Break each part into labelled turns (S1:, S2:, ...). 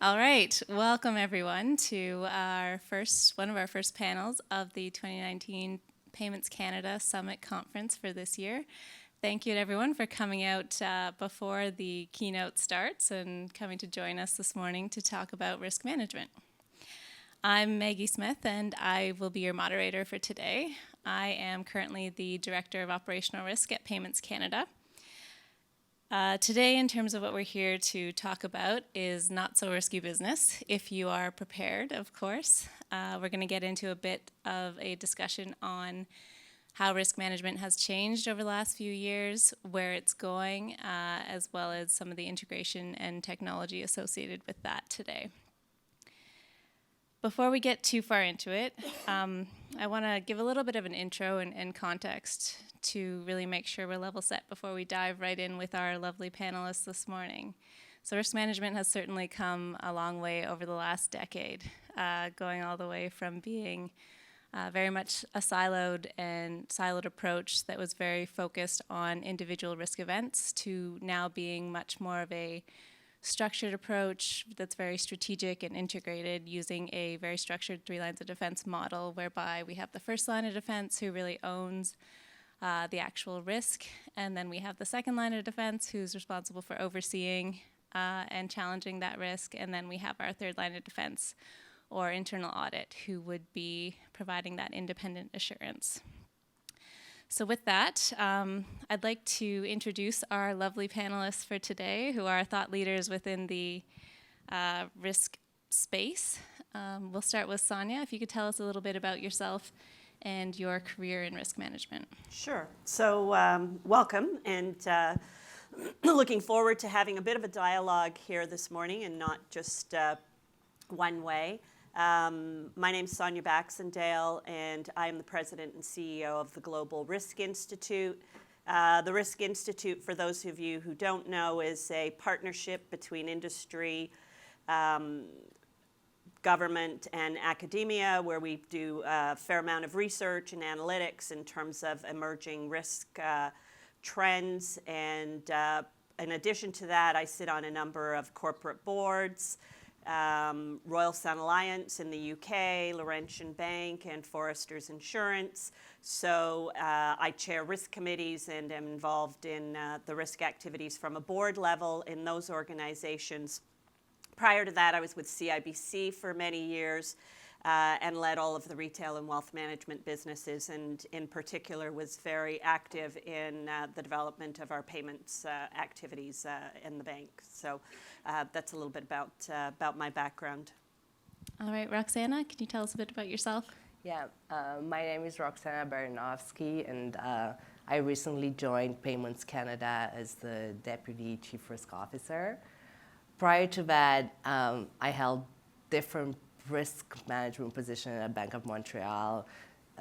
S1: All right, welcome everyone to one of our first panels of the 2019 Payments Canada Summit Conference for this year. Thank you to everyone for coming out before the keynote starts and coming to join us this morning to talk about risk management. I'm Maggie Smith and I will be your moderator for today. I am currently the Director of Operational Risk at Payments Canada. Today, in terms of what we're here to talk about, is not so risky business, if you are prepared, of course. We're going to get into a bit of a discussion on how risk management has changed over the last few years, where it's going, as well as some of the integration and technology associated with that today. Before we get too far into it, I want to give a little bit of an intro and context to really make sure we're level set before we dive right in with our lovely panelists this morning. So risk management has certainly come a long way over the last decade, going all the way from being very much a siloed approach that was very focused on individual risk events to now being much more of a structured approach that's very strategic and integrated, using a very structured 3 lines of defense model, whereby we have the first line of defense who really owns the actual risk, and then we have the second line of defense who's responsible for overseeing and challenging that risk, and then we have our third line of defense or internal audit who would be providing that independent assurance. So with that, I'd like to introduce our lovely panelists for today, who are thought leaders within the risk space. We'll start with Sonia. If you could tell us a little bit about yourself and your career in risk management.
S2: Sure. So welcome, and looking forward to having a bit of a dialogue here this morning and not just one way. My name is Anya Baxendale, and I am the president and CEO of the Global Risk Institute. The Risk Institute, for those of you who don't know, is a partnership between industry, government, and academia, where we do a fair amount of research and analytics in terms of emerging risk trends. And in addition to that, I sit on a number of corporate boards, Royal Sun Alliance in the UK, Laurentian Bank, and Foresters Insurance. So I chair risk committees and am involved in the risk activities from a board level in those organizations. Prior to that, I was with CIBC for many years and led all of the retail and wealth management businesses, and in particular was very active in the development of our payments activities in the bank. So that's a little bit about my background.
S1: All right, Roxana, can you tell us a bit about yourself?
S3: Yeah, my name is Roxana Buranovskiy, and I recently joined Payments Canada as the Deputy Chief Risk Officer. Prior to that, I held different risk management positions at Bank of Montreal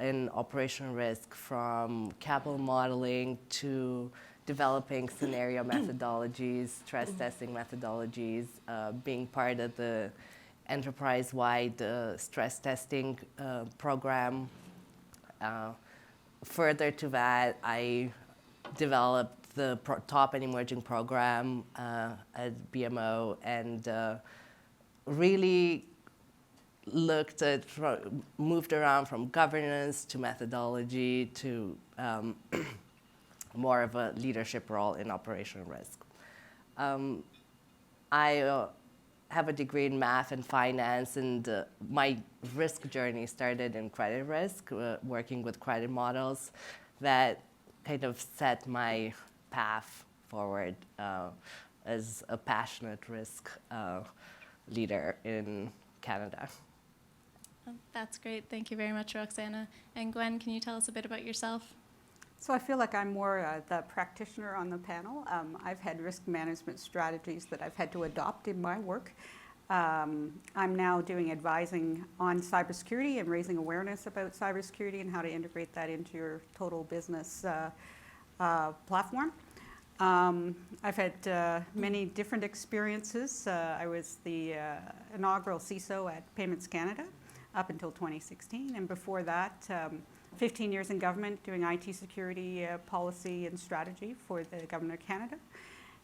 S3: in operational risk, from capital modeling to developing scenario methodologies, stress testing methodologies, being part of the enterprise-wide stress testing program. Further to that, I developed the top and emerging program at BMO, and really moved around from governance to methodology to more of a leadership role in operational risk. I have a degree in math and finance, and my risk journey started in credit risk, working with credit models that kind of set my path forward as a passionate risk leader in Canada.
S1: That's great. Thank you very much, Roxana. And Gwen, can you tell us a bit about yourself?
S4: So I feel like I'm more the practitioner on the panel. I've had risk management strategies that I've had to adopt in my work. I'm now doing advising on cybersecurity and raising awareness about cybersecurity and how to integrate that into your total business platform. I've had many different experiences. I was the inaugural CISO at Payments Canada up until 2016, and before that, 15 years in government doing IT security policy and strategy for the Government of Canada.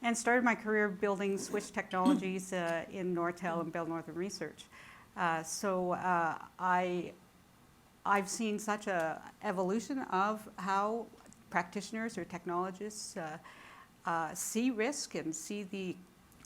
S4: and started my career building switch technologies in Nortel and Bell Northern Research. I've seen such a evolution of how practitioners or technologists see risk and see the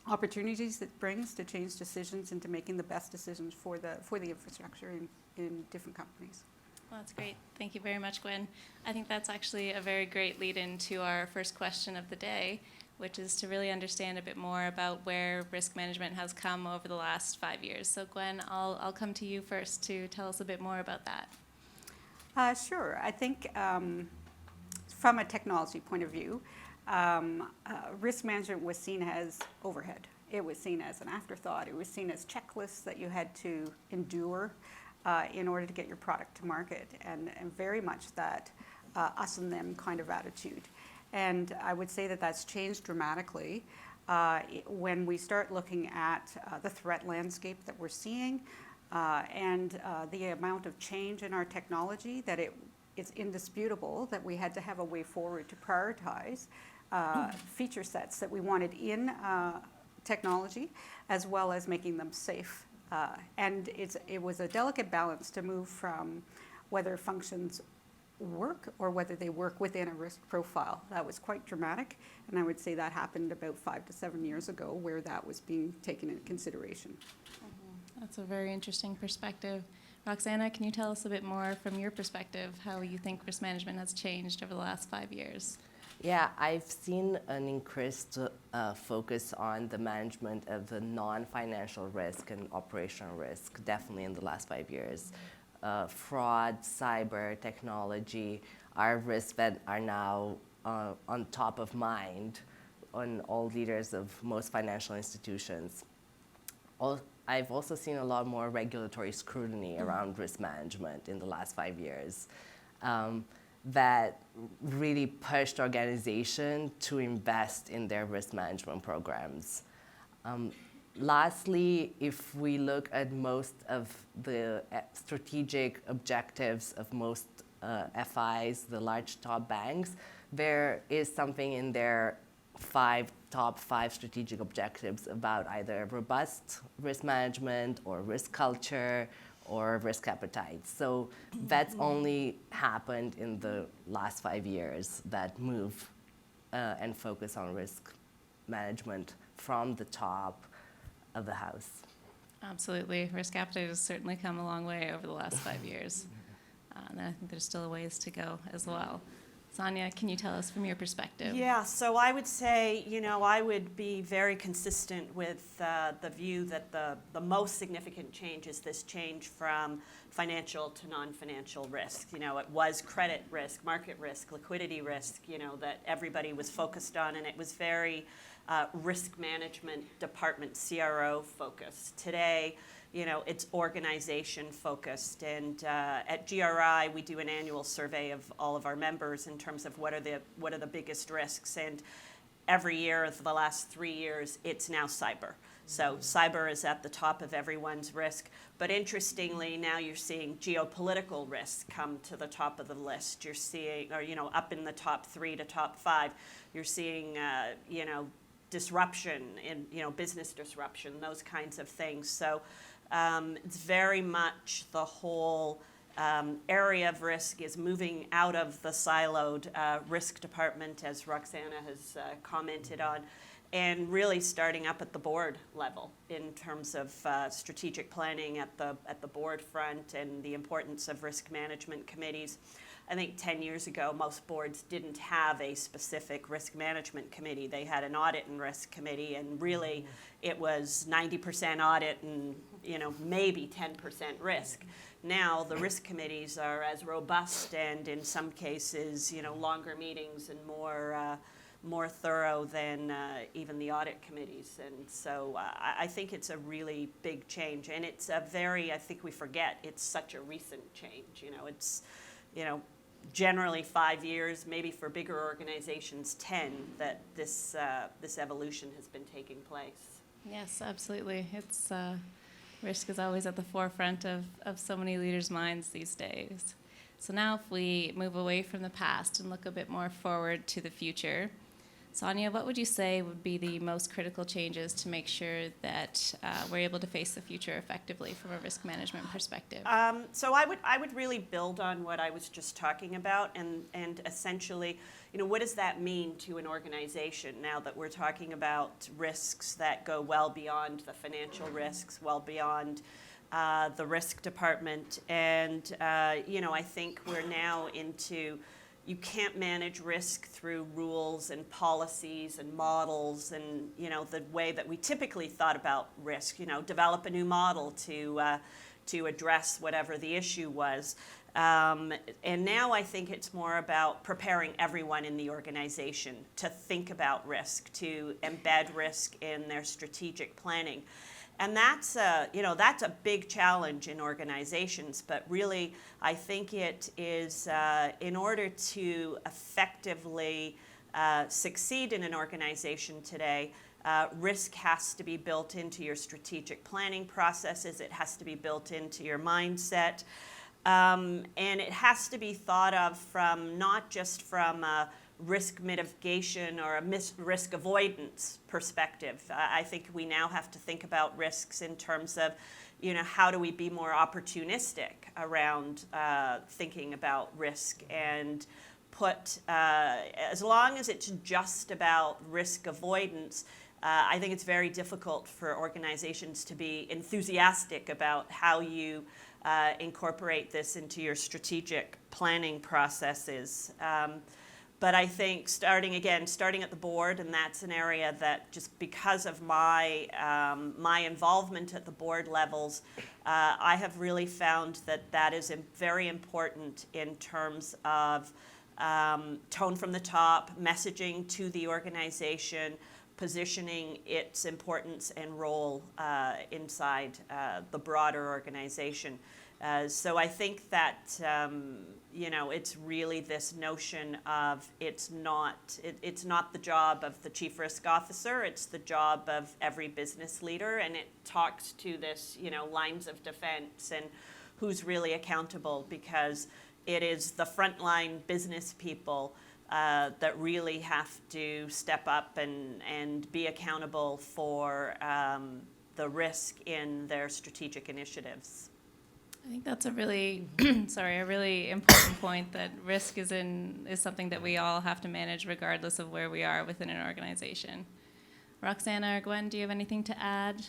S4: opportunities it brings to change decisions into making the best decisions for the infrastructure in different companies.
S1: Well, that's great. Thank you very much, Gwen. I think that's actually a very great lead into our first question of the day, which is to really understand a bit more about where risk management has come over the last 5 years. So Gwen, I'll come to you first to tell us a bit more about that.
S4: Sure. I think from a technology point of view, risk management was seen as overhead. It was seen as an afterthought. It was seen as checklists that you had to endure in order to get your product to market, and very much that us and them kind of attitude. And I would say that that's changed dramatically when we start looking at the threat landscape that we're seeing and the amount of change in our technology, that it's indisputable that we had to have a way forward to prioritize feature sets that we wanted in technology, as well as making them safe. And it was a delicate balance to move from whether functions work or whether they work within a risk profile. That was quite dramatic, and I would say that happened about 5 to 7 years ago, where that was being taken into consideration.
S1: Mm-hmm. That's a very interesting perspective. Roxana, can you tell us a bit more from your perspective how you think risk management has changed over the last 5 years?
S3: Yeah, I've seen an increased focus on the management of the non-financial risk and operational risk, definitely in the last 5 years. Fraud, cyber, technology are risks that are now on top of mind on all leaders of most financial institutions. I've also seen a lot more regulatory scrutiny around risk management in the last 5 years. That really pushed organizations to invest in their risk management programs. Lastly, if we look at most of the strategic objectives of most FIs, the large top banks, there is something in their top five strategic objectives about either robust risk management or risk culture or risk appetite. So that's only happened in the last 5 years, that move and focus on risk management from the top of the house.
S1: Absolutely. Risk appetite has certainly come a long way over the last 5 years. And I think there's still a ways to go as well. Sonia, can you tell us from your perspective?
S2: Yeah, so I would say, I would be very consistent with the view that the most significant change is this change from financial to non-financial risk. It was credit risk, market risk, liquidity risk, that everybody was focused on, and it was very risk management department, CRO focused. Today, it's organization focused, and at GRI we do an annual survey of all of our members in terms of what are the biggest risks, and every year of the last 3 years it's now cyber. So cyber is at the top of everyone's risk, but interestingly now you're seeing geopolitical risk come to the top of the list. You're seeing, or up in the top 3 to top 5, you're seeing disruption in business disruption, those kinds of things. So it's very much the whole area of risk is moving out of the siloed risk department, as Roxana has commented on, and really starting up at the board level in terms of strategic planning at the board front and the importance of risk management committees. I think 10 years ago, most boards didn't have a specific risk management committee. They had an audit and risk committee, and really it was 90% audit and maybe 10% risk. Now the risk committees are as robust and in some cases longer meetings and more thorough than even the audit committees. And so I think it's a really big change, and it's a very, I think we forget, it's such a recent change. It's generally 5 years, maybe for bigger organizations 10, that this evolution has been taking place.
S1: Yes, absolutely. It's risk is always at the forefront of so many leaders' minds these days. So now if we move away from the past and look a bit more forward to the future. Sonia, what would you say would be the most critical changes to make sure that we're able to face the future effectively from a risk management perspective?
S2: So I would really build on what I was just talking about, and essentially, what does that mean to an organization now that we're talking about risks that go well beyond the financial risks, well beyond the risk department, and I think we're now into, you can't manage risk through rules and policies and models and the way that we typically thought about risk. Develop a new model to address whatever the issue was. And now I think it's more about preparing everyone in the organization to think about risk, to embed risk in their strategic planning. And that's a big challenge in organizations, but really I think it is in order to effectively succeed in an organization today, risk has to be built into your strategic planning processes. It has to be built into your mindset. And it has to be thought of from not just from a risk mitigation or a risk avoidance perspective. I think we now have to think about risks in terms of, how do we be more opportunistic around thinking about risk, and put, as long as it's just about risk avoidance, I think it's very difficult for organizations to be enthusiastic about how you incorporate this into your strategic planning processes. But I think starting at the board, and that's an area that just because of my involvement at the board levels, I have really found that is very important in terms of tone from the top, messaging to the organization, positioning its importance and role inside the broader organization. So I think that it's really this notion of it's not the job of the chief risk officer, it's the job of every business leader, and it talks to this lines of defense and who's really accountable, because it is the frontline business people that really have to step up and be accountable for the risk in their strategic initiatives.
S1: I think that's a really, a really important point, that risk is something that we all have to manage regardless of where we are within an organization. Roxana or Gwen, do you have anything to add?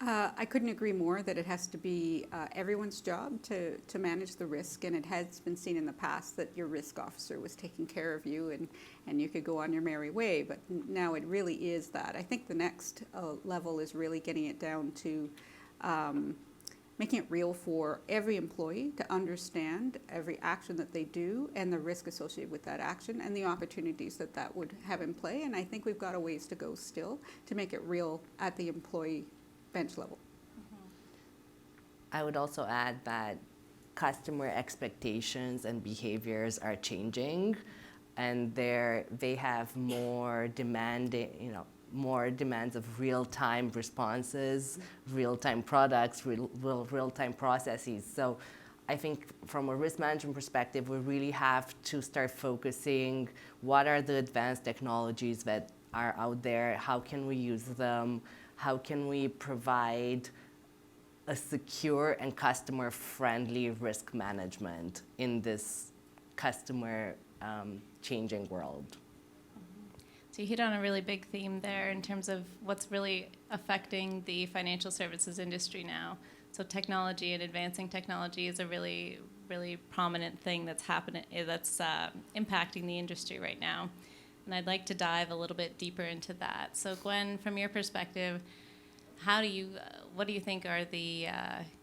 S4: I couldn't agree more that it has to be everyone's job to manage the risk, and it has been seen in the past that your risk officer was taking care of you and you could go on your merry way, but now it really is that. I think the next level is really getting it down to making it real for every employee to understand every action that they do and the risk associated with that action and the opportunities that would have in play. And I think we've got a ways to go still to make it real at the employee bench level.
S3: I would also add that customer expectations and behaviors are changing, and they have more demanding, more demands of real-time responses, real-time products, real-time processes. So I think from a risk management perspective, we really have to start focusing what are the advanced technologies that are out there, how can we use them, how can we provide a secure and customer-friendly risk management in this customer changing world.
S1: So you hit on a really big theme there in terms of what's really affecting the financial services industry now. So technology and advancing technology is a really, really prominent thing that's happening, that's impacting the industry right now. And I'd like to dive a little bit deeper into that. So Gwen, from your perspective, what do you think are the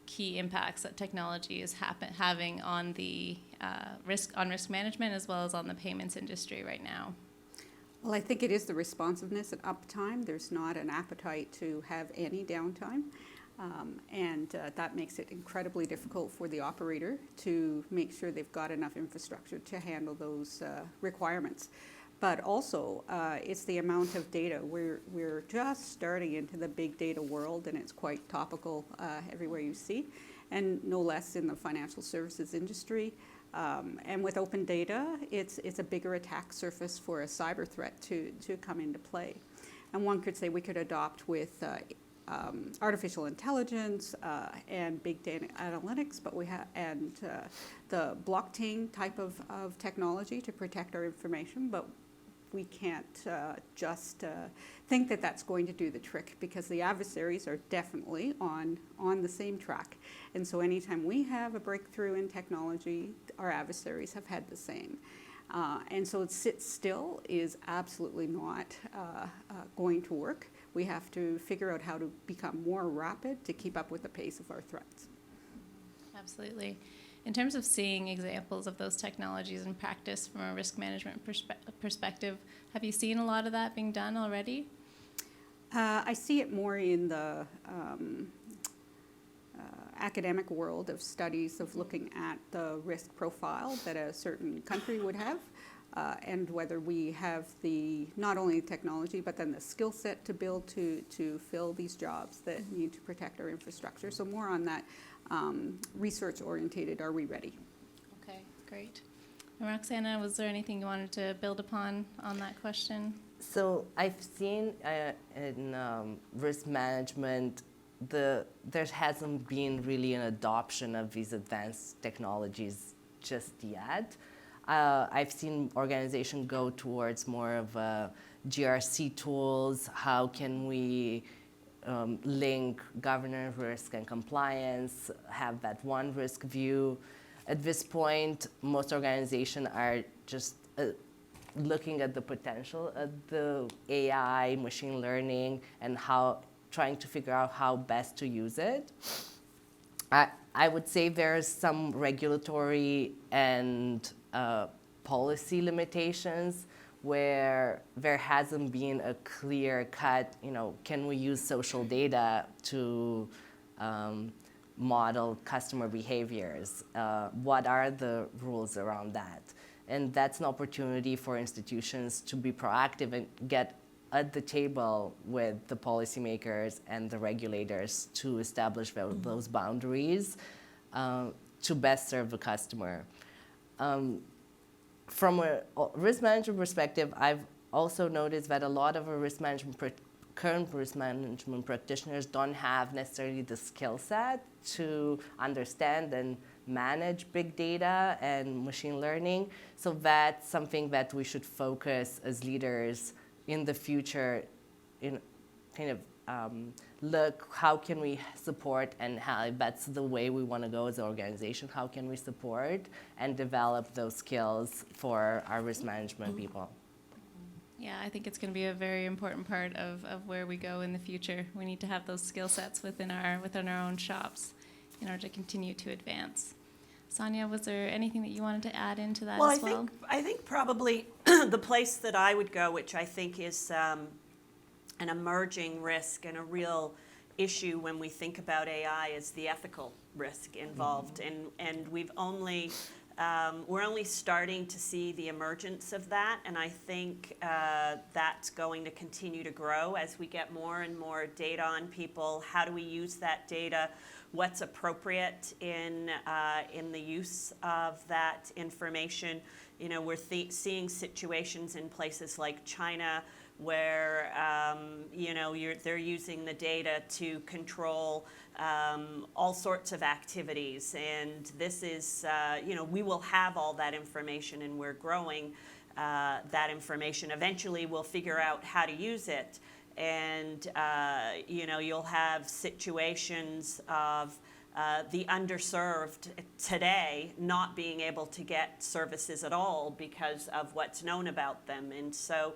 S1: key impacts that technology is having on the risk management as well as on the payments industry right now?
S4: Well, I think it is the responsiveness and uptime. There's not an appetite to have any downtime. And that makes it incredibly difficult for the operator to make sure they've got enough infrastructure to handle those requirements. But also, it's the amount of data. We're just starting into the big data world, and it's quite topical everywhere you see, and no less in the financial services industry. And with open data, it's a bigger attack surface for a cyber threat to come into play. And one could say we could adopt with artificial intelligence and big data analytics, but we have the blockchain type of technology to protect our information, but we can't just think that that's going to do the trick, because the adversaries are definitely on the same track. And so anytime we have a breakthrough in technology, our adversaries have had the same. And so sit still is absolutely not going to work. We have to figure out how to become more rapid to keep up with the pace of our threats.
S1: Absolutely. In terms of seeing examples of those technologies in practice from a risk management perspective, have you seen a lot of that being done already?
S4: I see it more in the academic world of studies of looking at the risk profile that a certain country would have, and whether we have not only the technology but then the skill set to build to fill these jobs that need to protect our infrastructure. So more on that research orientated, are we ready?
S1: Okay, great. And Roxana, was there anything you wanted to build upon on that question?
S3: So I've seen in risk management, there hasn't been really an adoption of these advanced technologies just yet. I've seen organizations go towards more of GRC tools. How can we link governance, risk, and compliance, have that one risk view? At this point, most organizations are just looking at the potential of the AI, machine learning, and trying to figure out how best to use it. I would say there's some regulatory and policy limitations where there hasn't been a clear cut, can we use social data to model customer behaviors? What are the rules around that? And that's an opportunity for institutions to be proactive and get at the table with the policymakers and the regulators to establish those boundaries to best serve the customer. From a risk management perspective, I've also noticed that a lot of our current risk management practitioners don't have necessarily the skill set to understand and manage big data and machine learning. So that's something that we should focus as leaders in the future, in kind of look, how can we support, and how that's the way we want to go as an organization, how can we support and develop those skills for our risk management people?
S1: Yeah, I think it's going to be a very important part of where we go in the future. We need to have those skill sets within our own shops in order to continue to advance. Sonia, was there anything that you wanted to add into that as well?
S2: I think probably the place that I would go, which I think is an emerging risk and a real issue when we think about AI, is the ethical risk involved. And we're only starting to see the emergence of that, and I think that's going to continue to grow as we get more and more data on people. How do we use that data? What's appropriate in the use of that information? We're seeing situations in places like China where they're using the data to control all sorts of activities, and this is we will have all that information, and we're growing that information. Eventually, we'll figure out how to use it, and you'll have situations of the underserved today not being able to get services at all because of what's known about them, and so.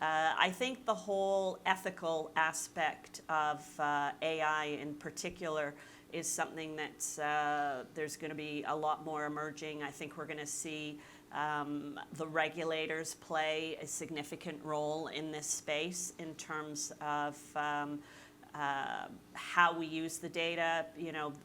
S2: I think the whole ethical aspect of AI in particular is something that there's going to be a lot more emerging. I think we're going to see the regulators play a significant role in this space in terms of how we use the data.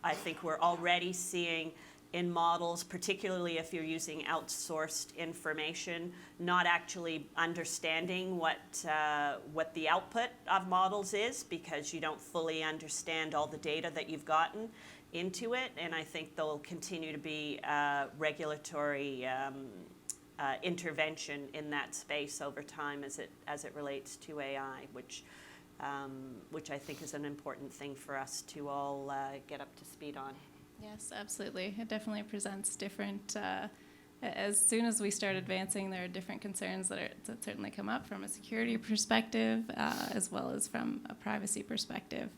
S2: I think we're already seeing in models, particularly if you're using outsourced information, not actually understanding what the output of models is, because you don't fully understand all the data that you've gotten. into it, and I think there'll continue to be regulatory intervention in that space over time as it relates to AI, which I think is an important thing for us to all get up to speed on.
S1: Yes, absolutely. It definitely presents different. As soon as we start advancing, there are different concerns that certainly come up from a security perspective, as well as from a privacy perspective.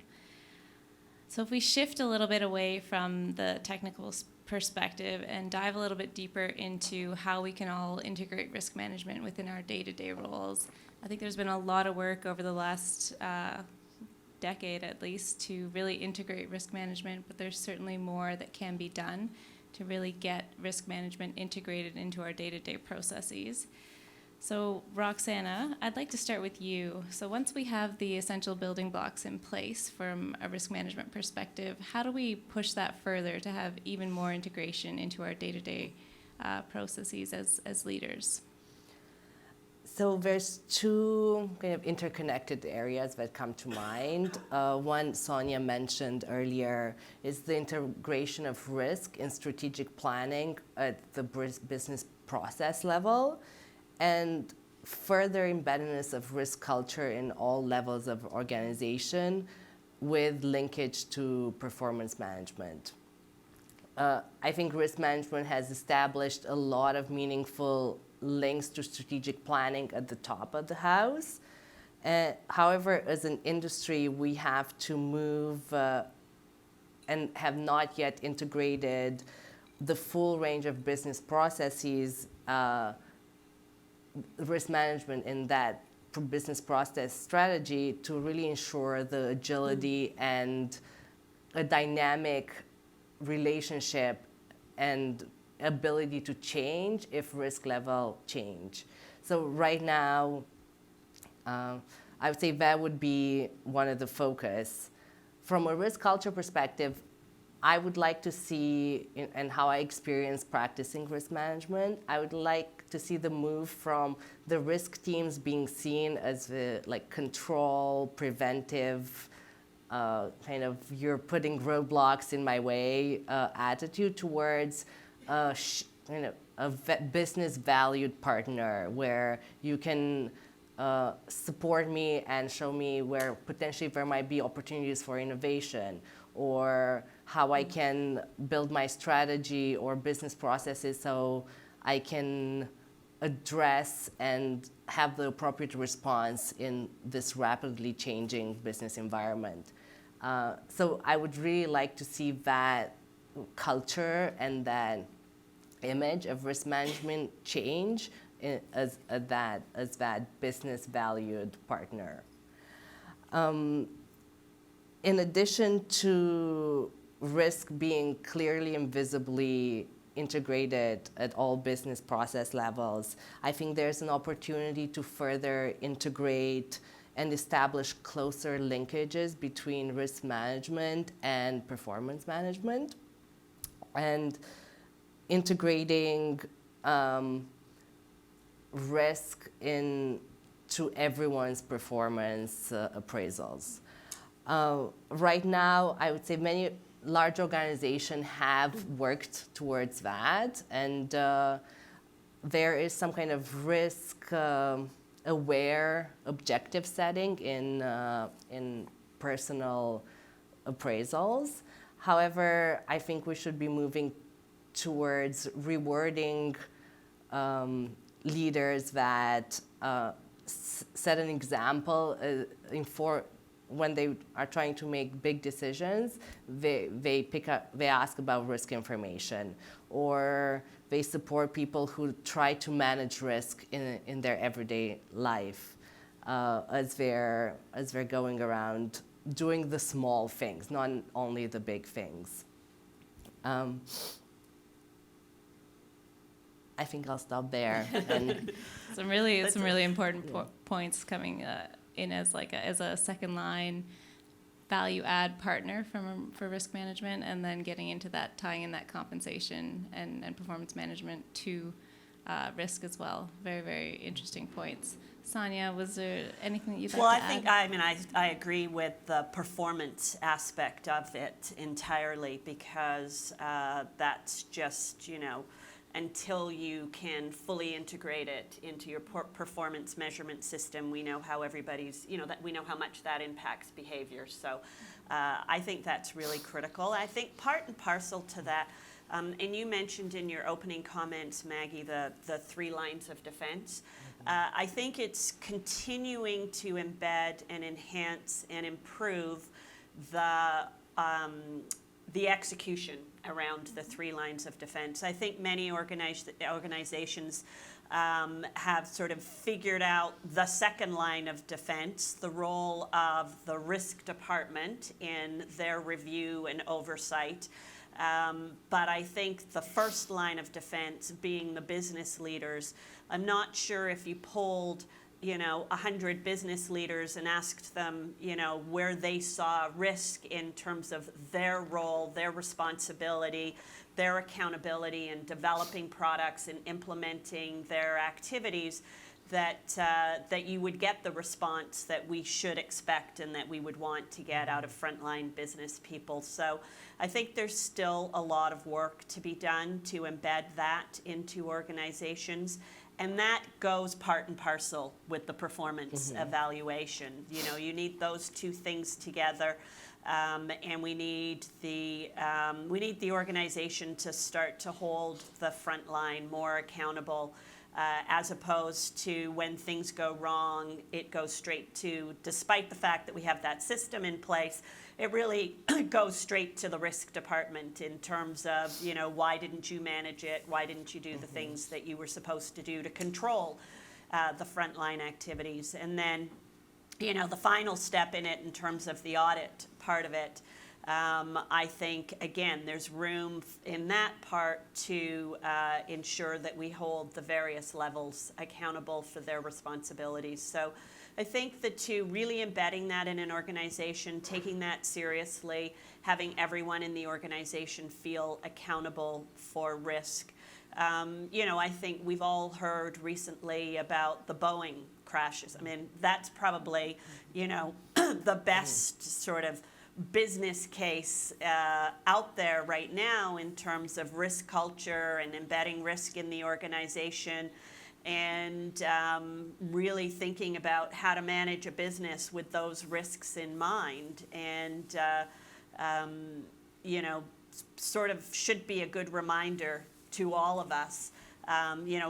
S1: So if we shift a little bit away from the technical perspective and dive a little bit deeper into how we can all integrate risk management within our day-to-day roles, I think there's been a lot of work over the last decade at least to really integrate risk management, but there's certainly more that can be done to really get risk management integrated into our day-to-day processes. So Roxana, I'd like to start with you. So once we have the essential building blocks in place from a risk management perspective, how do we push that further to have even more integration into our day-to-day processes as leaders?
S3: So there's two kind of interconnected areas that come to mind. One Sonia mentioned earlier is the integration of risk in strategic planning at the business process level, and further embeddedness of risk culture in all levels of organization with linkage to performance management. I think risk management has established a lot of meaningful links to strategic planning at the top of the house. However, as an industry, we have to move and have not yet integrated the full range of business processes, risk management in that business process strategy to really ensure the agility and a dynamic relationship and ability to change if risk level change. So right now, I would say that would be one of the focus. From a risk culture perspective, I would like to see, and how I experience practicing risk management, I would like to see the move from the risk teams being seen as the control, preventive, kind of you're putting roadblocks in my way attitude towards a business valued partner where you can support me and show me where potentially there might be opportunities for innovation, or how I can build my strategy or business processes so I can address and have the appropriate response in this rapidly changing business environment. So I would really like to see that culture and that image of risk management change as that business valued partner. In addition to risk being clearly and visibly integrated at all business process levels, I think there's an opportunity to further integrate and establish closer linkages between risk management and performance management, and integrating risk into everyone's performance appraisals. Right now, I would say many large organizations have worked towards that, and there is some kind of risk aware objective setting in personal appraisals. However, I think we should be moving towards rewarding leaders that set an example when they are trying to make big decisions. They ask about risk information, or they support people who try to manage risk in their everyday life as they're going around doing the small things, not only the big things. I think I'll stop there. And
S1: some really important points coming in as a second line value add partner for risk management, and then getting into that, tying in that compensation and performance management to risk as well. Very, very interesting points. Sonia, was there anything that you'd like
S2: Well,
S1: to
S2: I
S1: add?
S2: think, I agree with the performance aspect of it entirely, because that's just, until you can fully integrate it into your performance measurement system, we know how everybody's, that we know how much that impacts behavior. So I think that's really critical. I think part and parcel to that, and you mentioned in your opening comments, Maggie, the 3 lines of defense. I think it's continuing to embed and enhance and improve the execution around the 3 lines of defense. I think many organizations have sort of figured out the second line of defense, the role of the risk department in their review and oversight. But I think the first line of defense, being the business leaders, I'm not sure if you polled 100 business leaders and asked them, where they saw risk in terms of their role, their responsibility, their accountability in developing products and implementing their activities, that you would get the response that we should expect and that we would want to get out of frontline business people. So I think there's still a lot of work to be done to embed that into organizations. And that goes part and parcel with the performance evaluation. You need those 2 things together, and we need the organization to start to hold the front line more accountable, as opposed to when things go wrong, it goes straight to, despite the fact that we have that system in place, it really goes straight to the risk department in terms of, why didn't you manage it? Why didn't you do the things that you were supposed to do to control the frontline activities? And then, the final step in it in terms of the audit part of it, I think, again, there's room in that part to ensure that we hold the various levels accountable for their responsibilities. So I think the 2, really embedding that in an organization, taking that seriously, having everyone in the organization feel accountable for risk. I think we've all heard recently about the Boeing crashes. I mean, that's probably, the best sort of business case out there right now in terms of risk culture and embedding risk in the organization, and really thinking about how to manage a business with those risks in mind, and sort of should be a good reminder to all of us.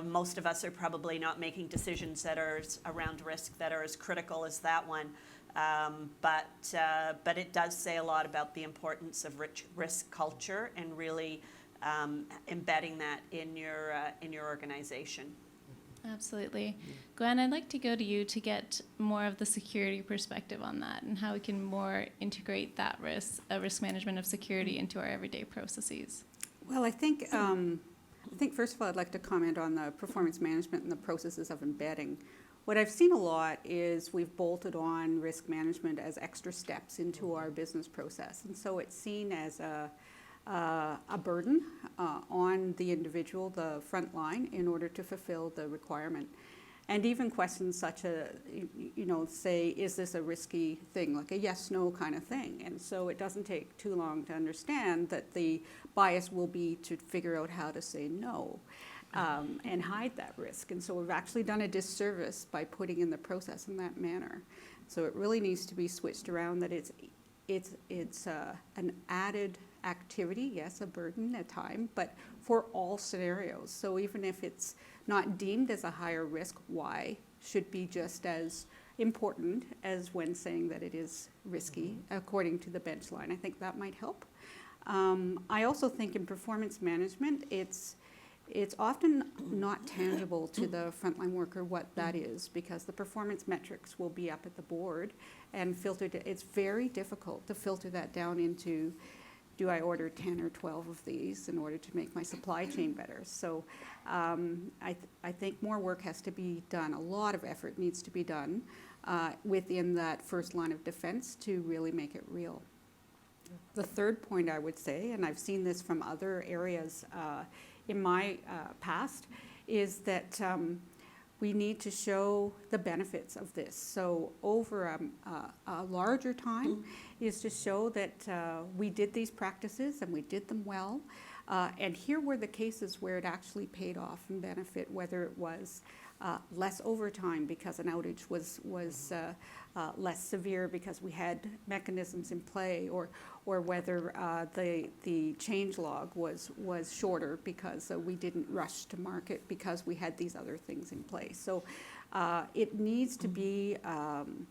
S2: Most of us are probably not making decisions that are around risk that are as critical as that one. But it does say a lot about the importance of risk culture and really embedding that in your organization.
S1: Absolutely. Gwen, I'd like to go to you to get more of the security perspective on that and how we can more integrate that risk management of security into our everyday processes.
S4: Well, I think first of all, I'd like to comment on the performance management and the processes of embedding. What I've seen a lot is we've bolted on risk management as extra steps into our business process. And so it's seen as a burden on the individual, the front line, in order to fulfill the requirement. And even questions such as, say, is this a risky thing, like a yes-no kind of thing. And so it doesn't take too long to understand that the bias will be to figure out how to say no. And hide that risk. And so we've actually done a disservice by putting in the process in that manner. So it really needs to be switched around, that it's an added activity, yes, a burden at time, but for all scenarios. So even if it's not deemed as a higher risk, why should be just as important as when saying that it is risky, according to the bench line. I think that might help. I also think in performance management, it's often not tangible to the frontline worker what that is, because the performance metrics will be up at the board and filtered. It's very difficult to filter that down into, do I order 10 or 12 of these in order to make my supply chain better? So I think more work has to be done. A lot of effort needs to be done within that first line of defense to really make it real. The third point I would say, and I've seen this from other areas in my past, is that we need to show the benefits of this. So over a larger time is to show that we did these practices and we did them well. And here were the cases where it actually paid off and benefit, whether it was less overtime because an outage was less severe because we had mechanisms in play, or whether the change log was shorter because we didn't rush to market because we had these other things in place. So it needs to be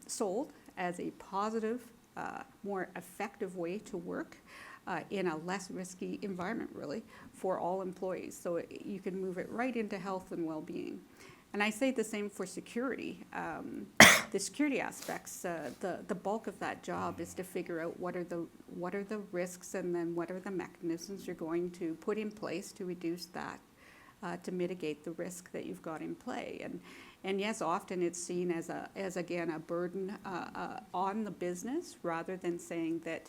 S4: sold as a positive, more effective way to work in a less risky environment, really, for all employees. So you can move it right into health and well-being. And I say the same for security. The security aspects, the bulk of that job is to figure out what are the risks, and then what are the mechanisms you're going to put in place to reduce that, to mitigate the risk that you've got in play. And yes, often it's seen as again a burden on the business, rather than saying that.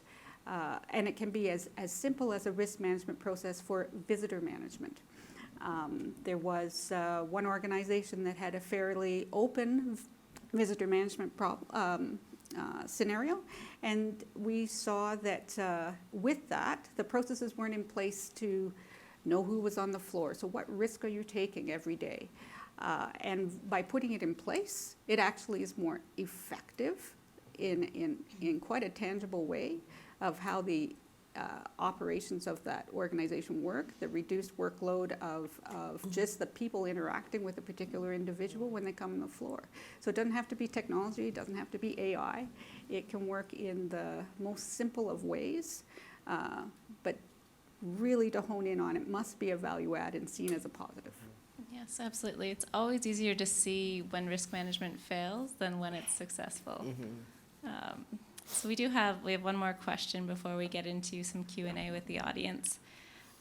S4: And it can be as simple as a risk management process for visitor management. There was one organization that had a fairly open visitor management scenario, and we saw that with that, the processes weren't in place to know who was on the floor. So what risk are you taking every day? And by putting it in place, it actually is more effective in quite a tangible way of how the operations of that organization work, the reduced workload of just the people interacting with a particular individual when they come on the floor. So it doesn't have to be technology, it doesn't have to be AI. It can work in the most simple of ways, but really to hone in on it must be a value add and seen as a positive.
S1: Yes, absolutely. It's always easier to see when risk management fails than when it's successful. So we have one more question before we get into some Q&A with the audience.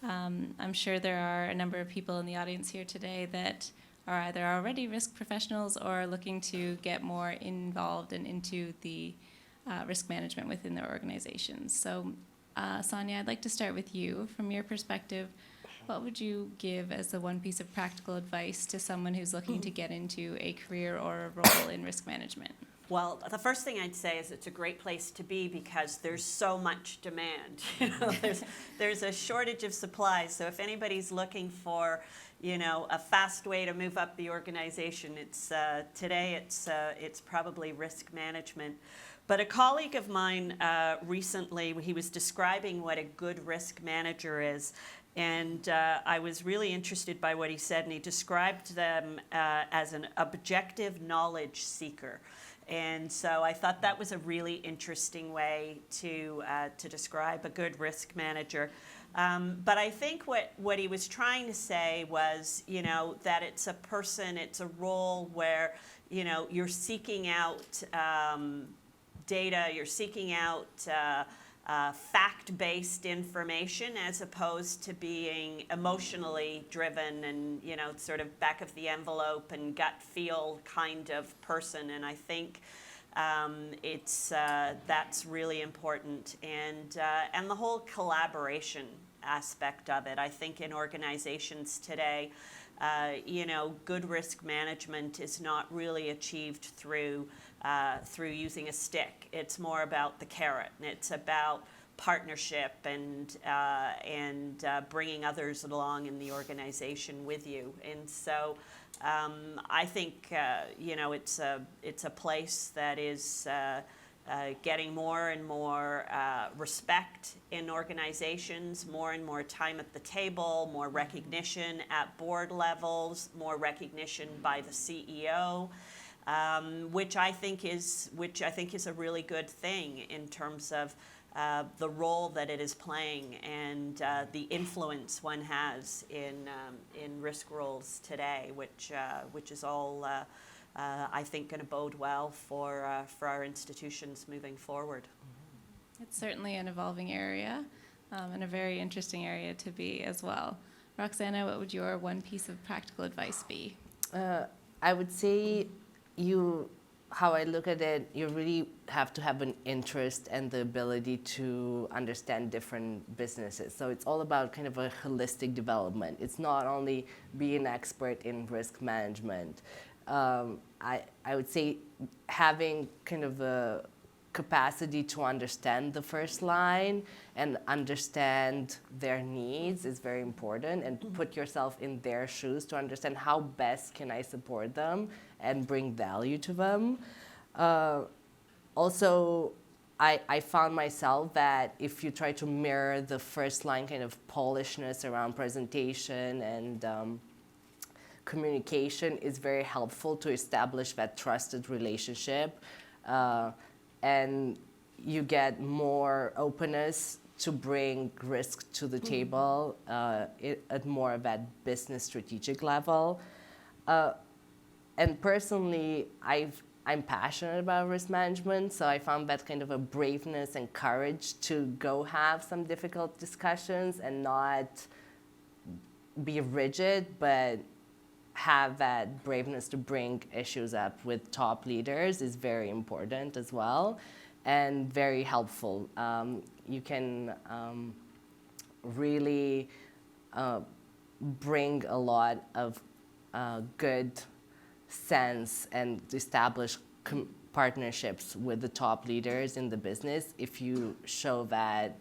S1: I'm sure there are a number of people in the audience here today that are either already risk professionals or are looking to get more involved and into the risk management within their organizations. So Sonia, I'd like to start with you. From your perspective, what would you give as the one piece of practical advice to someone who's looking to get into a career or a role in risk management?
S2: Well, the first thing I'd say is it's a great place to be because there's so much demand. There's a shortage of supplies. So if anybody's looking for, a fast way to move up the organization, today it's probably risk management. But a colleague of mine recently, he was describing what a good risk manager is. And I was really interested by what he said, and he described them as an objective knowledge seeker. And so I thought that was a really interesting way to describe a good risk manager. But I think what he was trying to say was, that it's a role where, you're seeking out data, you're seeking out fact-based information as opposed to being emotionally driven and, sort of back of the envelope and gut feel kind of person. And I think that's really important. And the whole collaboration aspect of it, I think in organizations today, good risk management is not really achieved through using a stick. It's more about the carrot, and it's about partnership and bringing others along in the organization with you. And so I think it's a place that is getting more and more respect in organizations, more and more time at the table, more recognition at board levels, more recognition by the CEO. Which I think is a really good thing in terms of the role that it is playing and the influence one has in risk roles today, which is all I think going to bode well for our institutions moving forward.
S1: It's certainly an evolving area and a very interesting area to be as well. Roxana, what would your one piece of practical advice be?
S3: I would say you how I look at it, you really have to have an interest and the ability to understand different businesses. So it's all about kind of a holistic development. It's not only be an expert in risk management. I would say having kind of a capacity to understand the first line and understand their needs is very important, and put yourself in their shoes to understand how best can I support them and bring value to them. Also, I found myself that if you try to mirror the first line kind of polishness around presentation and communication, is very helpful to establish that trusted relationship. And you get more openness to bring risk to the table at more of that business strategic level. And personally, I'm passionate about risk management, so I found that kind of a braveness and courage to go have some difficult discussions and not be rigid, but have that braveness to bring issues up with top leaders is very important as well, and very helpful. You can really bring a lot of good sense and establish partnerships with the top leaders in the business if you show that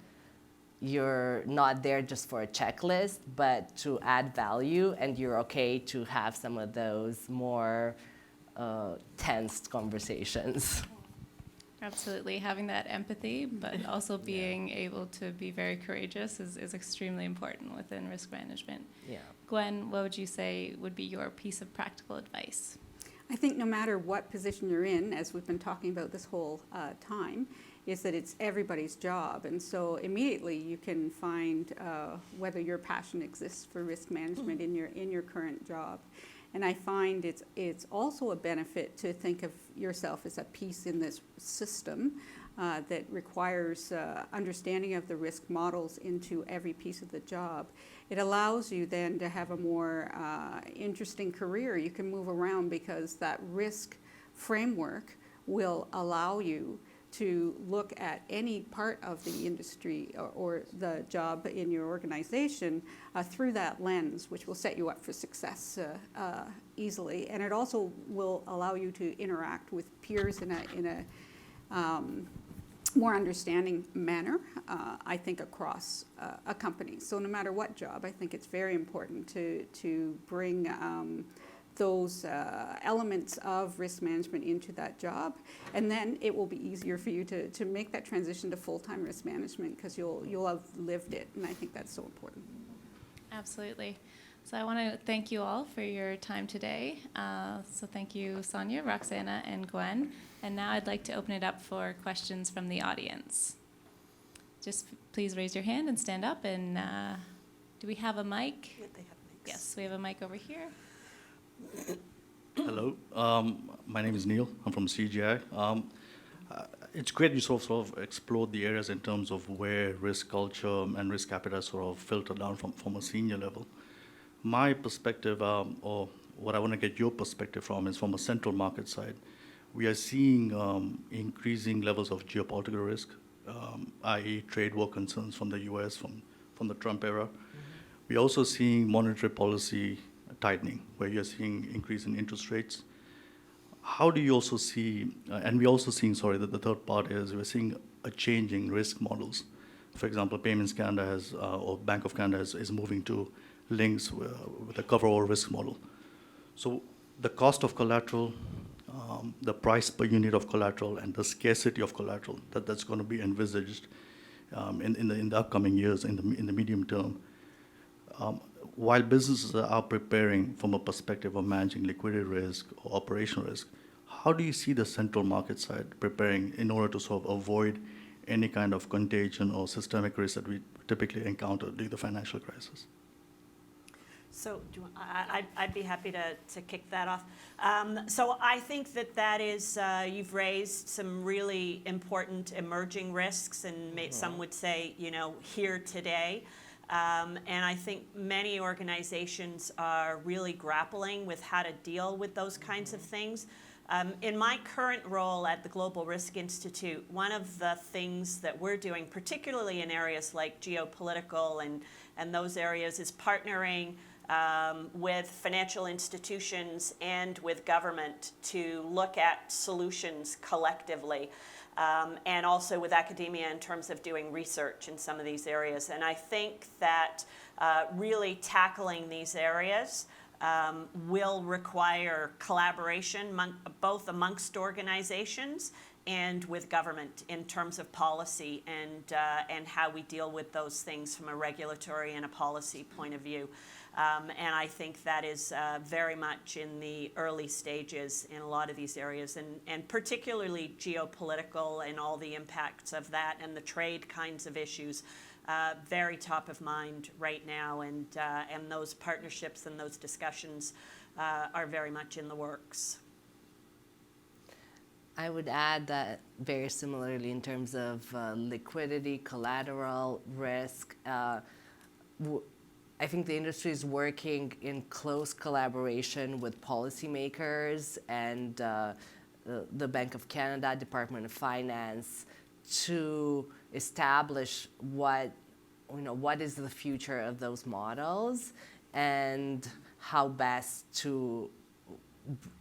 S3: you're not there just for a checklist, but to add value, and you're okay to have some of those more tensed conversations.
S1: Absolutely, having that empathy, but also being able to be very courageous is extremely important within risk management.
S3: Yeah.
S1: Gwen, what would you say would be your piece of practical advice?
S4: I think no matter what position you're in, as we've been talking about this whole time, is that it's everybody's job. And so immediately you can find whether your passion exists for risk management in your current job. And I find it's also a benefit to think of yourself as a piece in this system that requires understanding of the risk models into every piece of the job. It allows you then to have a more interesting career. You can move around because that risk framework will allow you to look at any part of the industry or the job in your organization through that lens, which will set you up for success easily. And it also will allow you to interact with peers in a more understanding manner, I think, across a company. So no matter what job, I think it's very important to bring those elements of risk management into that job, and then it will be easier for you to make that transition to full-time risk management because you'll have lived it, and I think that's so important.
S1: Absolutely. So I want to thank you all for your time today. So thank you, Sonia, Roxana, and Gwen. And now I'd like to open it up for questions from the audience. Just please raise your hand and stand up. And do we have a mic?
S2: Yeah, they have mics.
S1: Yes, we have a mic over here.
S5: Hello, my name is Neil. I'm from CGI. It's great you sort of explored the areas in terms of where risk culture and risk appetite sort of filter down from a senior level. My perspective, or what I want to get your perspective from, is from a central market side. We are seeing increasing levels of geopolitical risk, i.e. trade war concerns from the US, from the Trump era. We're also seeing monetary policy tightening, where you're seeing increase in interest rates. How do you also see, and we're also seeing, that the third part is we're seeing a change in risk models. For example, Payments Canada has, or Bank of Canada is moving to links with a cover-all risk model. So the cost of collateral, the price per unit of collateral, and the scarcity of collateral that's going to be envisaged in the upcoming years, in the medium term. While businesses are preparing from a perspective of managing liquidity risk or operational risk, how do you see the central market side preparing in order to sort of avoid any kind of contagion or systemic risk that we typically encounter during the financial crisis?
S2: So I'd be happy to kick that off. So I think that is, you've raised some really important emerging risks, and some would say, here today. And I think many organizations are really grappling with how to deal with those kinds of things. In my current role at the Global Risk Institute, one of the things that we're doing, particularly in areas like geopolitical and those areas, is partnering with financial institutions and with government to look at solutions collectively, and also with academia in terms of doing research in some of these areas. And I think that really tackling these areas will require collaboration both amongst organizations and with government in terms of policy and how we deal with those things from a regulatory and a policy point of view. And I think that is very much in the early stages in a lot of these areas, and particularly geopolitical and all the impacts of that and the trade kinds of issues. Very top of mind right now, and those partnerships and those discussions are very much in the works.
S3: I would add that very similarly in terms of liquidity, collateral, risk, I think the industry is working in close collaboration with policymakers and the Bank of Canada, Department of Finance, to establish what is the future of those models and how best to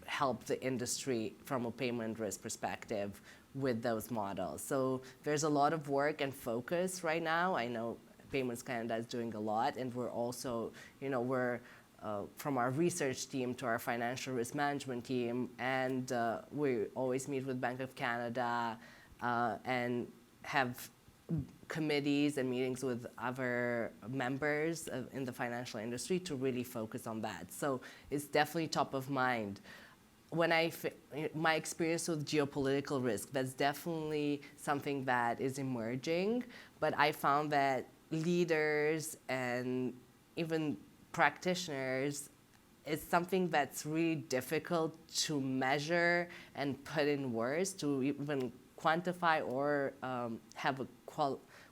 S3: help the industry from a payment risk perspective with those models. So there's a lot of work and focus right now. I know Payments Canada is doing a lot, and we're also, we're from our research team to our financial risk management team, and we always meet with Bank of Canada and have committees and meetings with other members in the financial industry to really focus on that. So it's definitely top of mind. My experience with geopolitical risk, that's definitely something that is emerging, but I found that leaders and even practitioners, it's something that's really difficult to measure and put in words, to even quantify or have a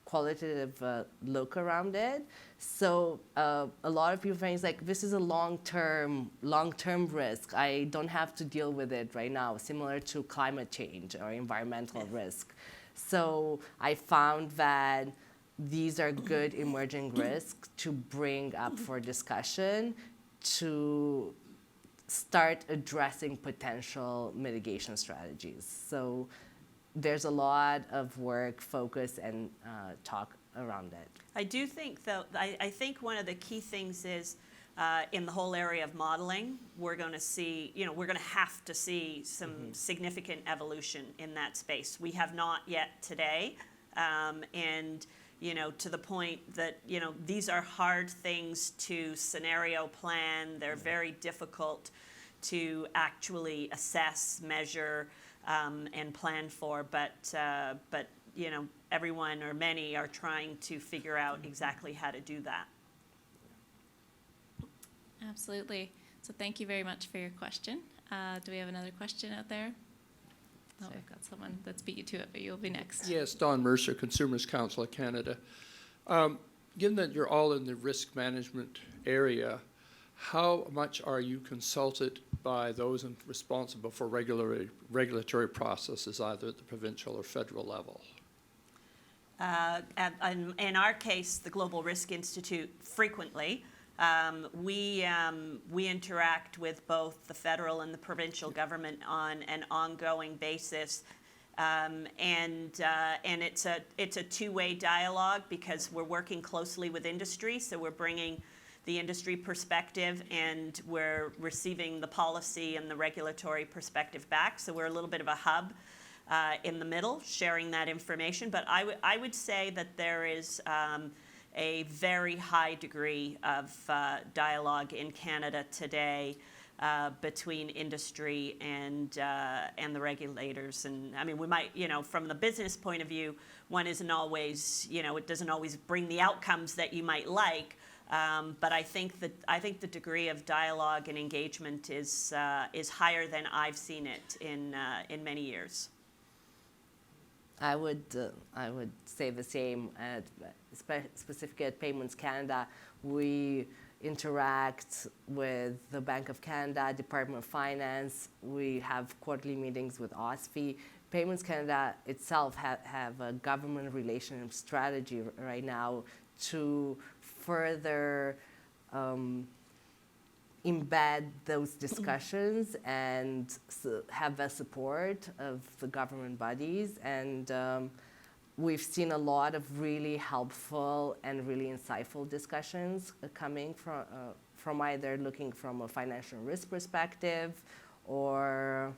S3: qualitative look around it. So a lot of people think like, this is a long-term risk. I don't have to deal with it right now, similar to climate change or environmental risk. So I found that these are good emerging risks to bring up for discussion to start addressing potential mitigation strategies. So there's a lot of work, focus, and talk around it.
S2: I do think, though, I think one of the key things is in the whole area of modeling, we're going to see, we're going to have to see some significant evolution in that space. We have not yet today, and to the point that, these are hard things to scenario plan. They're very difficult to actually assess, measure, and plan for. But everyone or many are trying to figure out exactly how to do that.
S1: Absolutely. So thank you very much for your question. Do we have another question out there? Oh, we've got someone that's beat you to it, but you'll be next.
S6: Yes, Don Mercer, Consumers Council of Canada. Given that you're all in the risk management area, how much are you consulted by those responsible for regulatory processes, either at the provincial or federal level?
S2: In our case, the Global Risk Institute, frequently. We interact with both the federal and the provincial government on an ongoing basis, and it's a two-way dialogue because we're working closely with industry, so we're bringing the industry perspective and we're receiving the policy and the regulatory perspective back. So we're a little bit of a hub in the middle, sharing that information. But I would say that there is a very high degree of dialogue in Canada today between industry and the regulators. And I mean, we might, from the business point of view, one isn't always, it doesn't always bring the outcomes that you might like. But I think the degree of dialogue and engagement is higher than I've seen it in many years.
S3: I would say the same. Specifically at Payments Canada, we interact with the Bank of Canada, Department of Finance. We have quarterly meetings with OSFI. Payments Canada itself have a government relationship strategy right now to further embed those discussions and have the support of the government bodies. And we've seen a lot of really helpful and really insightful discussions coming from either looking from a financial risk perspective or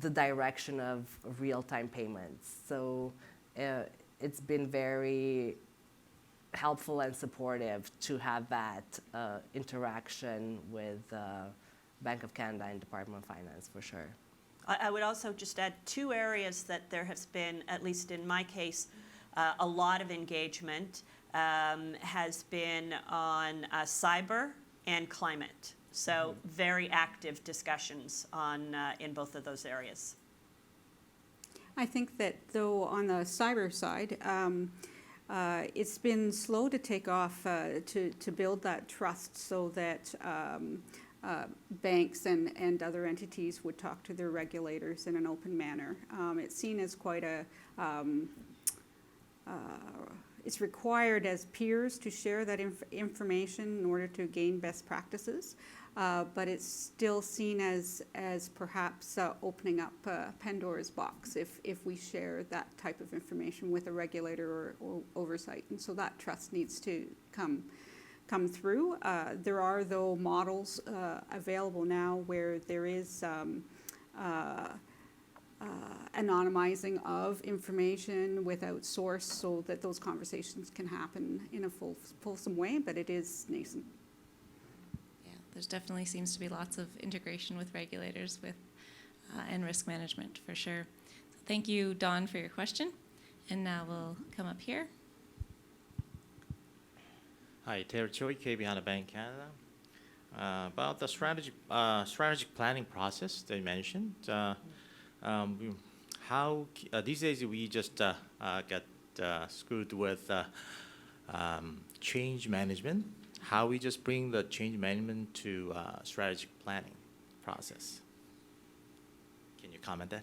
S3: the direction of real-time payments. So it's been very helpful and supportive to have that interaction with Bank of Canada and Department of Finance, for sure.
S2: I would also just add 2 areas that there has been, at least in my case, a lot of engagement has been on cyber and climate. So very active discussions in both of those areas.
S4: I think that though on the cyber side, it's been slow to take off to build that trust so that banks and other entities would talk to their regulators in an open manner. It's seen as quite it's required as peers to share that information in order to gain best practices, but it's still seen as perhaps opening up Pandora's box if we share that type of information with a regulator or oversight, and so that trust needs to come through. There are, though, models available now where there is anonymizing of information without source so that those conversations can happen in a fulsome way, but it is nascent.
S1: Yeah, there's definitely seems to be lots of integration with regulators and risk management for sure. So thank you, Dawn, for your question. And now we'll come up here.
S7: Hi, Terry Choi, KB Bank Canada. About the strategic planning process that you mentioned, how these days we just get screwed with change management. How we just bring the change management to strategic planning process? Can you comment that?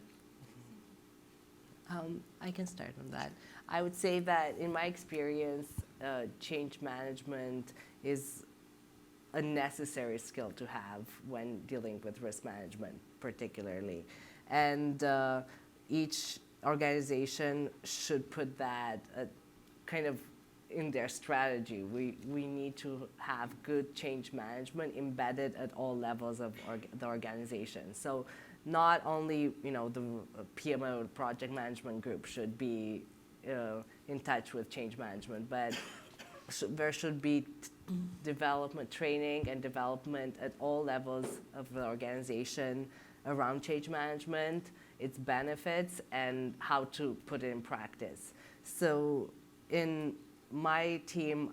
S3: I can start on that. I would say that in my experience, change management is a necessary skill to have when dealing with risk management, particularly. And each organization should put that kind of in their strategy. We need to have good change management embedded at all levels of the organization. So not only the PMO, project management group, should be in touch with change management, but there should be development training and development at all levels of the organization around change management, its benefits, and how to put it in practice. So in my team,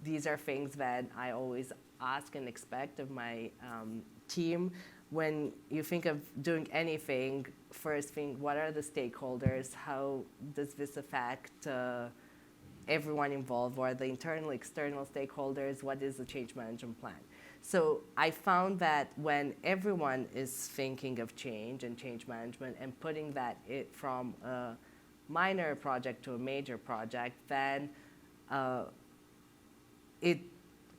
S3: these are things that I always ask and expect of my team. When you think of doing anything, first think, what are the stakeholders? How does this affect everyone involved? What are the internal, external stakeholders? What is the change management plan? So I found that when everyone is thinking of change and change management and putting that from a minor project to a major project, then it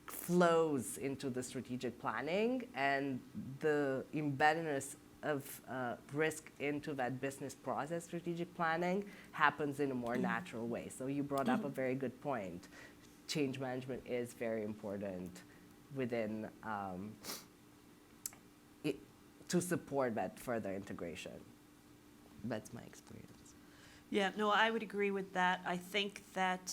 S3: flows into the strategic planning, and the embeddedness of risk into that business process strategic planning happens in a more natural way. So you brought up a very good point. Change management is very important within to support that further integration. That's my experience.
S2: Yeah, no, I would agree with that. I think that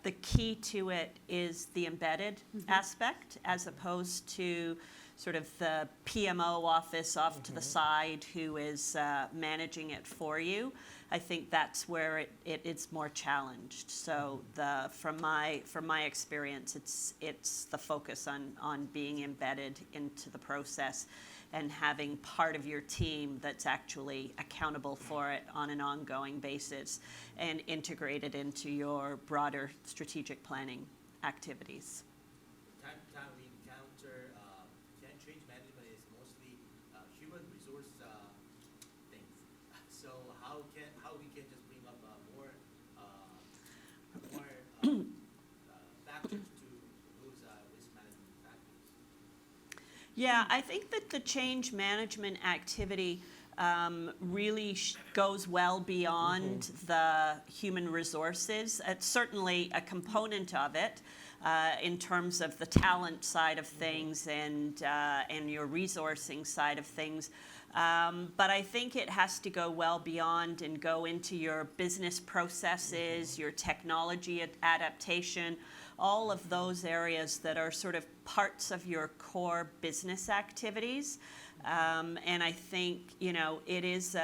S2: the key to it is the embedded aspect, as opposed to sort of the PMO office off to the side who is managing it for you. I think that's where it's more challenged. So from my experience, it's the focus on being embedded into the process and having part of your team that's actually accountable for it on an ongoing basis and integrated into your broader strategic planning activities.
S7: Time we can just bring up more factors to those risk management factors.
S2: Yeah, I think that the change management activity really goes well beyond the human resources. It's certainly a component of it in terms of the talent side of things and your resourcing side of things. But I think it has to go well beyond and go into your business processes, your technology adaptation, all of those areas that are sort of parts of your core business activities. And I think, you know, it is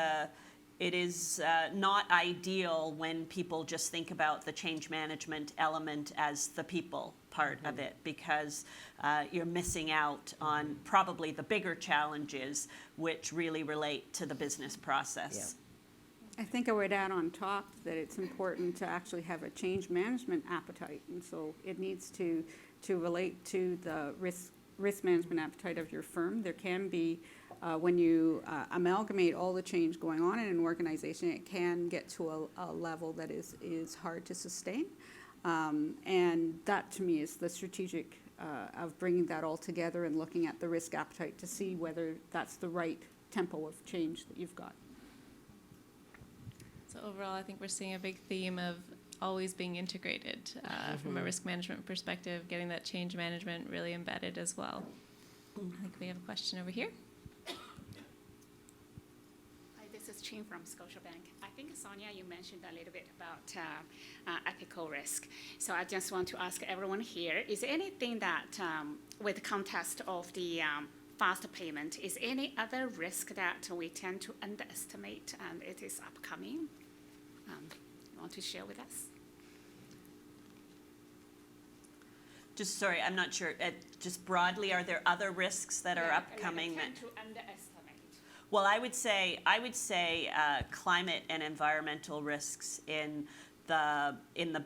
S2: not ideal when people just think about the change management element as the people part of it, because you're missing out on probably the bigger challenges which really relate to the business process.
S4: I think I would add on top that it's important to actually have a change management appetite, and so it needs to relate to the risk management appetite of your firm. There can be, when you amalgamate all the change going on in an organization, it can get to a level that is hard to sustain. And that, to me, is the strategic of bringing that all together and looking at the risk appetite to see whether that's the right tempo of change that you've got.
S1: So overall, I think we're seeing a big theme of always being integrated from a risk management perspective, getting that change management really embedded as well. I think we have a question over here.
S8: Hi, this is Chin from Scotiabank. I think, Sonia, you mentioned a little bit about ethical risk. So I just want to ask everyone here, is there anything that, with the context of the fast payment, is any other risk that we tend to underestimate and it is upcoming? You want to share with us?
S2: Just sorry, I'm not sure. Just broadly, are there other risks that are upcoming?
S8: Tend to underestimate.
S2: Well, I would say climate and environmental risks in the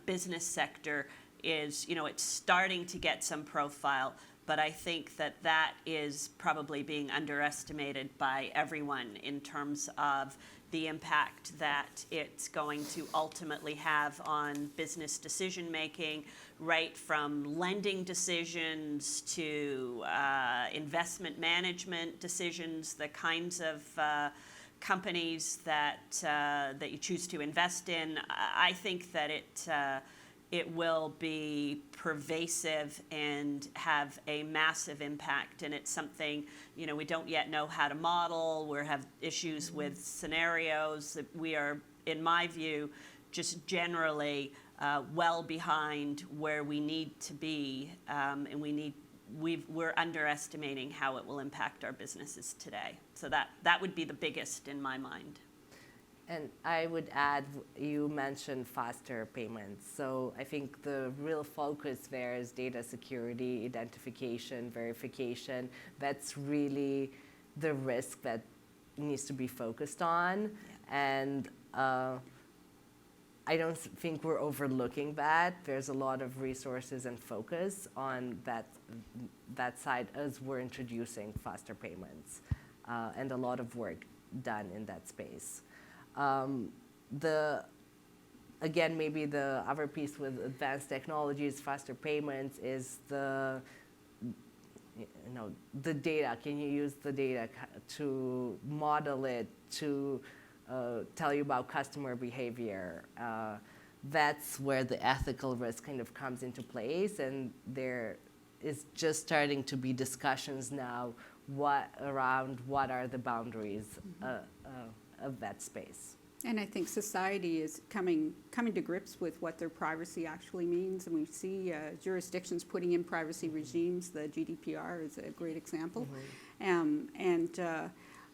S2: business sector is, you know, it's starting to get some profile, but I think that is probably being underestimated by everyone in terms of the impact that it's going to ultimately have on business decision making, right from lending decisions to investment management decisions, the kinds of companies that you choose to invest in. I think that it will be pervasive and have a massive impact, and it's something, you know, we don't yet know how to model. We have issues with scenarios. We are, in my view, just generally well behind where we need to be, and we're underestimating how it will impact our businesses today. So that would be the biggest in my mind.
S3: And I would add, you mentioned faster payments. So I think the real focus there is data security, identification, verification. That's really the risk that needs to be focused on. Yeah. And I don't think we're overlooking that. There's a lot of resources and focus on that side as we're introducing faster payments, and a lot of work done in that space. Again, maybe the other piece with advanced technologies, faster payments, is the data. Can you use the data to model it, to tell you about customer behavior? That's where the ethical risk kind of comes into place, and there is just starting to be discussions now around what are the boundaries of that space.
S4: And I think society is coming to grips with what their privacy actually means, and we see jurisdictions putting in privacy regimes. The GDPR is a great example.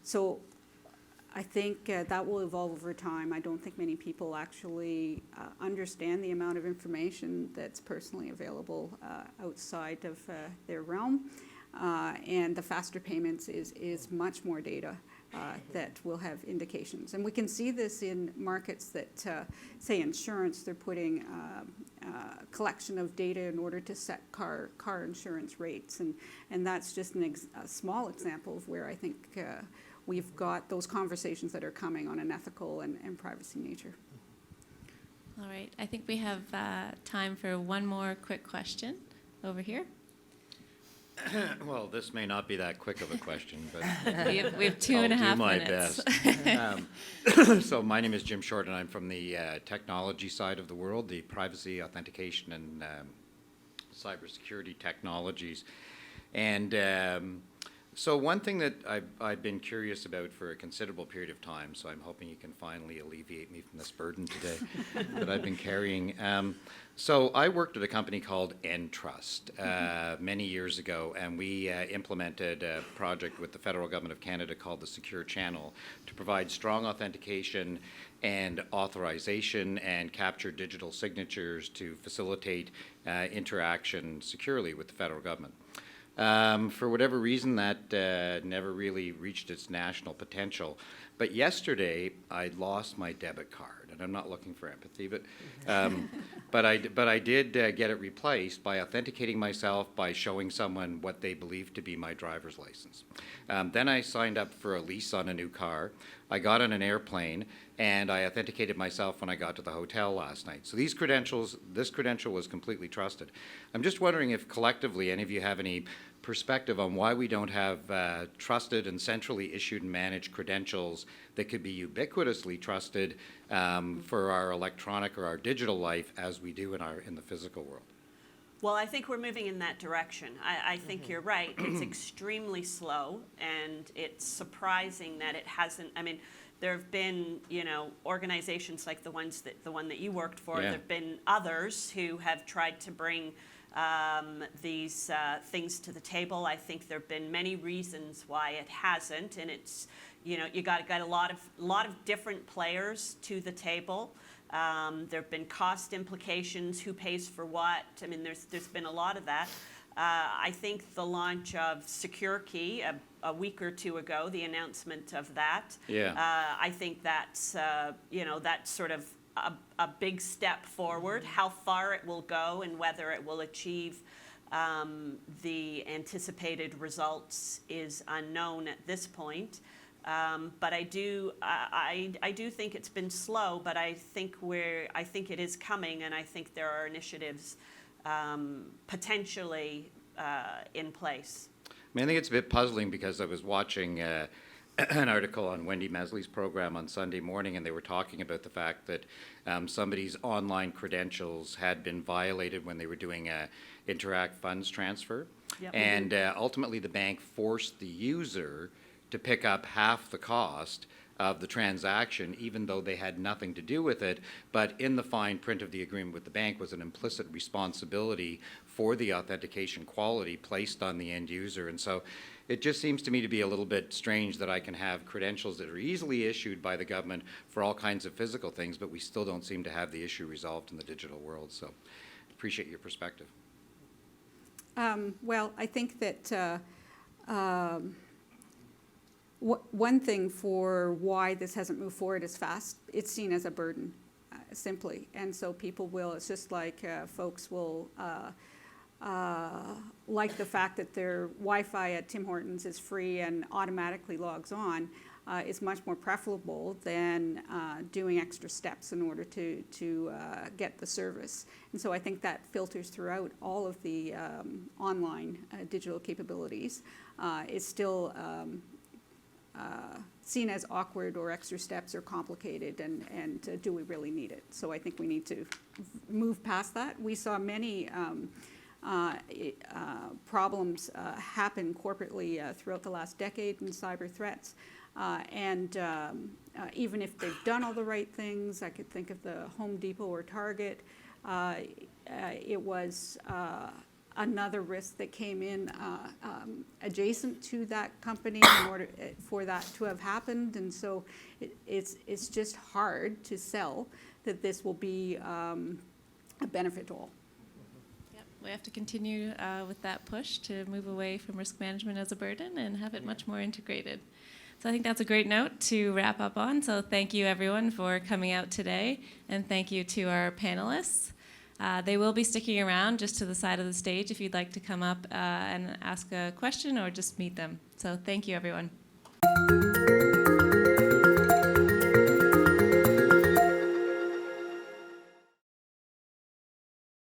S4: So I think that will evolve over time. I don't think many people actually understand the amount of information that's personally available outside of their realm, and the faster payments is much more data that will have indications. And we can see this in markets that, say insurance, they're putting a collection of data in order to set car insurance rates. And that's just a small example of where I think we've got those conversations that are coming on an ethical and privacy nature.
S1: All right, I think we have time for one more quick question over here.
S9: Well, this may not be that quick of a question, but
S1: We have 2.5 minutes.
S9: I'll do my best. So my name is Jim Short, and I'm from the technology side of the world, the privacy, authentication, and cybersecurity technologies. And so one thing that I've been curious about for a considerable period of time, so I'm hoping you can finally alleviate me from this burden today that I've been carrying. So I worked at a company called Entrust many years ago, and we implemented a project with the federal government of Canada called the Secure Channel to provide strong authentication and authorization and capture digital signatures to facilitate interaction securely with the federal government. For whatever reason, that never really reached its national potential. But yesterday, I lost my debit card, and I'm not looking for empathy, but I did get it replaced by authenticating myself by showing someone what they believed to be my driver's license. Then I signed up for a lease on a new car. I got on an airplane, and I authenticated myself when I got to the hotel last night. So this credential was completely trusted. I'm just wondering if collectively any of you have any perspective on why we don't have trusted and centrally issued and managed credentials that could be ubiquitously trusted for our electronic or our digital life as we do in the physical world.
S2: Well, I think we're moving in that direction. I think you're right. It's extremely slow, and it's surprising that it hasn't. I mean, there have been, organizations like the one that you worked for.
S9: Yeah.
S2: There have been others who have tried to bring these things to the table. I think there have been many reasons why it hasn't, and it's, you got a lot of different players to the table. There have been cost implications, who pays for what. I mean, there's been a lot of that. I think the launch of SecureKey a week or two ago, the announcement of that.
S9: Yeah.
S2: I think that's that's sort of a big step forward. How far it will go and whether it will achieve the anticipated results is unknown at this point. But I do think it's been slow, but I think it is coming, and I think there are initiatives potentially in place.
S9: I mean, I think it's a bit puzzling because I was watching an article on Wendy Mesley's program on Sunday morning, and they were talking about the fact that somebody's online credentials had been violated when they were doing a Interact funds transfer.
S2: Yep.
S9: And ultimately the bank forced the user to pick up half the cost of the transaction, even though they had nothing to do with it. But in the fine print of the agreement with the bank was an implicit responsibility for the authentication quality placed on the end user. And so it just seems to me to be a little bit strange that I can have credentials that are easily issued by the government for all kinds of physical things, but we still don't seem to have the issue resolved in the digital world. So appreciate your perspective.
S4: Well, I think that one thing for why this hasn't moved forward as fast, it's seen as a burden, simply. And so people will, it's just like folks will like the fact that their Wi-Fi at Tim Hortons is free and automatically logs on is much more preferable than doing extra steps in order to get the service. And so I think that filters throughout all of the online digital capabilities. It's still seen as awkward or extra steps or complicated, and do we really need it? So I think we need to move past that. We saw many problems happen corporately throughout the last decade in cyber threats. And even if they've done all the right things, I could think of the Home Depot or Target, it was another risk that came in adjacent to that company in order for that to have happened. And so it's just hard to sell that this will be a benefit to all.
S1: Yep, we have to continue with that push to move away from risk management as a burden and have it much more integrated. So I think that's a great note to wrap up on. So thank you everyone for coming out today, and thank you to our panelists. They will be sticking around just to the side of the stage if you'd like to come up and ask a question or just meet them. So thank you everyone.